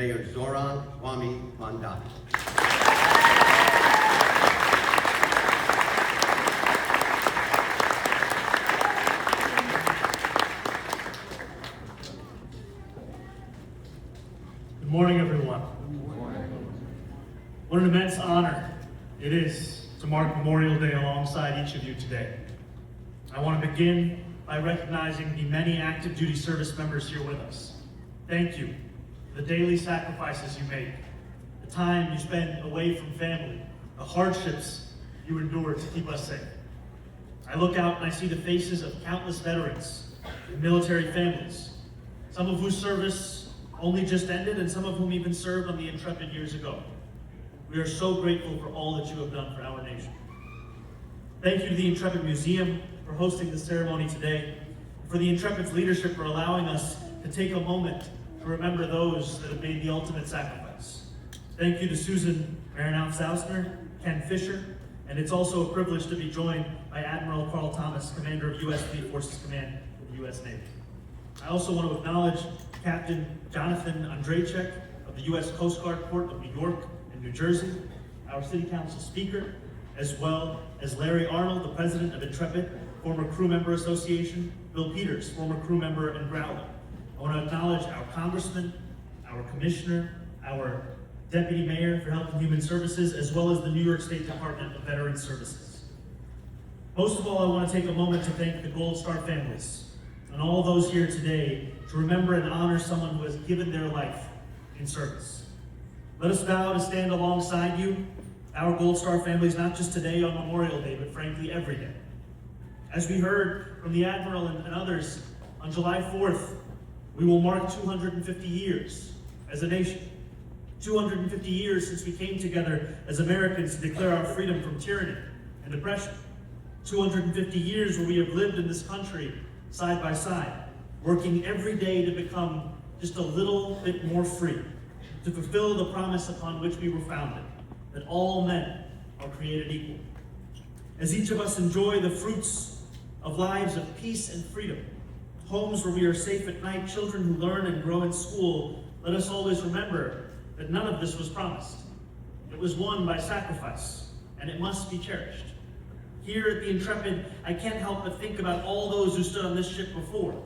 Mayor Zoran Kwame Mandani. Good morning, everyone. What an immense honor it is to mark Memorial Day alongside each of you today. I want to begin by recognizing the many active duty service members here with us. Thank you for the daily sacrifices you make, the time you spend away from family, the hardships you endure to keep us safe. I look out and I see the faces of countless veterans and military families, some of whose service only just ended and some of whom even served on the Intrepid years ago. We are so grateful for all that you have done for our nation. Thank you to the Intrepid Museum for hosting the ceremony today, and for the Intrepid's leadership for allowing us to take a moment to remember those that have made the ultimate sacrifice. Thank you to Susan Maranoff-Sausner, Ken Fisher, and it's also a privilege to be joined by Admiral Carl Thomas, Commander of U.S. Fleet Forces Command of the U.S. Navy. I also want to acknowledge Captain Jonathan Andrzejczyk of the U.S. Coast Guard Port of New York and New Jersey, our City Council Speaker, as well as Larry Arnold, the President of Intrepid, former Crew Member Association, Bill Peters, former crew member and Growler. I want to acknowledge our Congressman, our Commissioner, our Deputy Mayor for Health and Human Services, as well as the New York State Department of Veterans Services. Most of all, I want to take a moment to thank the Gold Star families and all those here today to remember and honor someone who has given their life in service. Let us vow to stand alongside you, our Gold Star families, not just today on Memorial Day, but frankly every day. As we heard from the Admiral and others, on July 4th, we will mark 250 years as a nation. 250 years since we came together as Americans to declare our freedom from tyranny and oppression. 250 years where we have lived in this country side by side, working every day to become just a little bit more free, to fulfill the promise upon which we were founded, that all men are created equal. As each of us enjoy the fruits of lives of peace and freedom, homes where we are safe at night, children who learn and grow in school, let us always remember that none of this was promised. It was won by sacrifice, and it must be cherished. Here at the Intrepid, I can't help but think about all those who stood on this ship before,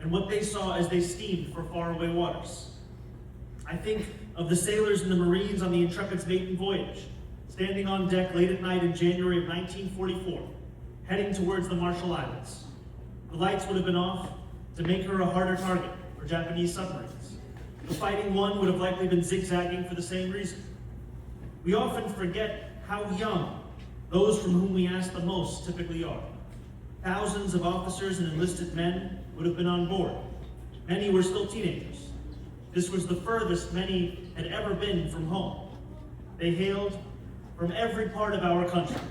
and what they saw as they steamed for faraway waters. I think of the sailors and the Marines on the Intrepid's maiden voyage, standing on deck late at night in January of 1944, heading towards the Marshall Islands. The lights would have been off to make her a harder target for Japanese submarines. The Fighting One would have likely been zigzagging for the same reason. We often forget how young those from whom we ask the most typically are. Thousands of officers and enlisted men would have been on board. Many were still teenagers. This was the furthest many had ever been from home. They hailed from every part of our country,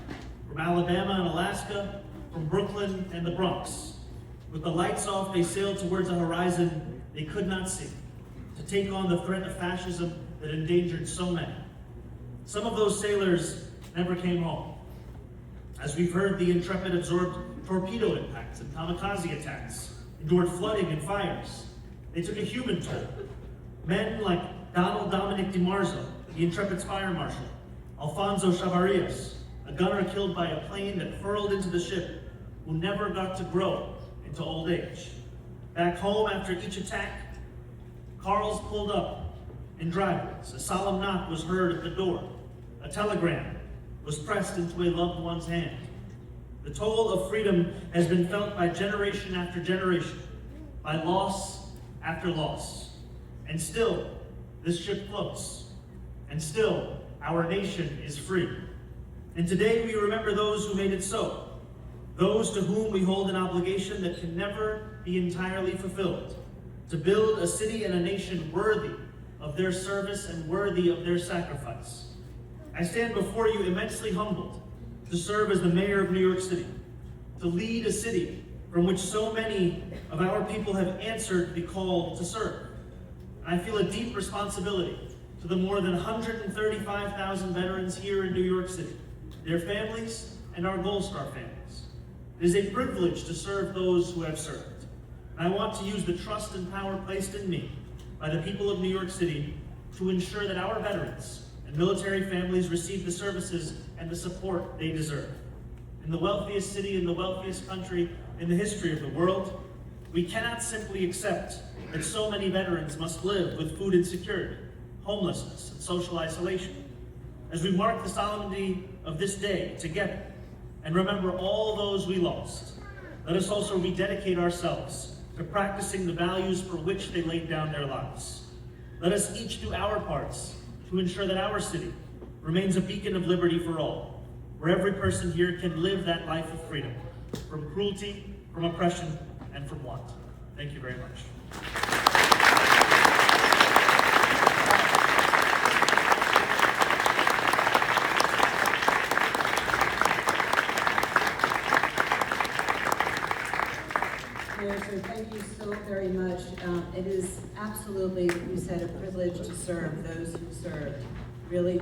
from Alabama and Alaska, from Brooklyn and the Bronx. With the lights off, they sailed towards a horizon they could not see, to take on the threat of fascism that endangered so many. Some of those sailors never came home. As we've heard, the Intrepid absorbed torpedo impacts and kamikaze attacks, endured flooding and fires. They took a human toll. Men like Donald Dominic DiMarzo, the Intrepid's fire marshal, Alfonso Chavarrias, a gunner killed by a plane that hurled into the ship, who never got to grow into old age. Back home after each attack, cars pulled up in driveways. A solemn knock was heard at the door. A telegram was pressed into a loved one's hand. The toll of freedom has been felt by generation after generation, by loss after loss. And still, this ship floats. And still, our nation is free. And today we remember those who made it so. Those to whom we hold an obligation that can never be entirely fulfilled. To build a city and a nation worthy of their service and worthy of their sacrifice. I stand before you immensely humbled to serve as the mayor of New York City, to lead a city from which so many of our people have answered the call to serve. And I feel a deep responsibility to the more than 135,000 veterans here in New York City, their families, and our Gold Star families. It is a privilege to serve those who have served. And I want to use the trust and power placed in me by the people of New York City to ensure that our veterans and military families receive the services and the support they deserve. In the wealthiest city in the wealthiest country in the history of the world, we cannot simply accept that so many veterans must live with food insecurity, homelessness, and social isolation. As we mark the solemnity of this day together and remember all those we lost, let us also rededicate ourselves to practicing the values for which they laid down their lives. Let us each do our parts to ensure that our city remains a beacon of liberty for all, where every person here can live that life of freedom, from cruelty, from oppression, and from want. Thank you very much. Mayor, sir, thank you so very much. It is absolutely, you said, a privilege to serve those who served. Really,